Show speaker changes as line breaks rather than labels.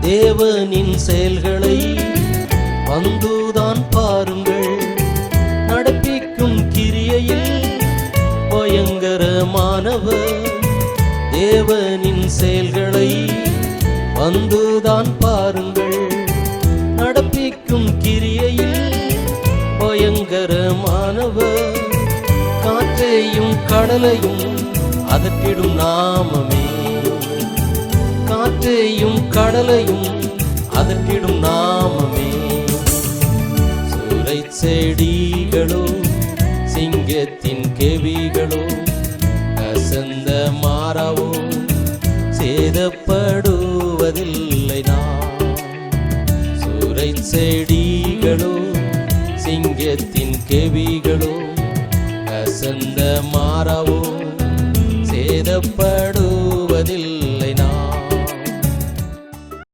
தேவனின் செயல்களை வந்துதான் பாருங்கள். நடப்பிக்கும் கிரியையில் பயங்கரமானவர். தேவனின் செயல்களை வந்துதான் பாருங்கள். நடப்பிக்கும் கிரியையில் பயங்கரமானவர். காற்றையும் கடலையும் அதட்டிடும் நாமமே. காற்றையும் கடலையும் அதட்டிடும் நாமமே. சூறை செடிகளோ சிங்கத்தின் கெவிகளோ கசந்த மாறாவோ சேதப்படுவதில்லை. நான் சூறை செடிகளோ சிங்கத்தின் கெவிகளோ கசந்த மாறாவோ சேதப்படு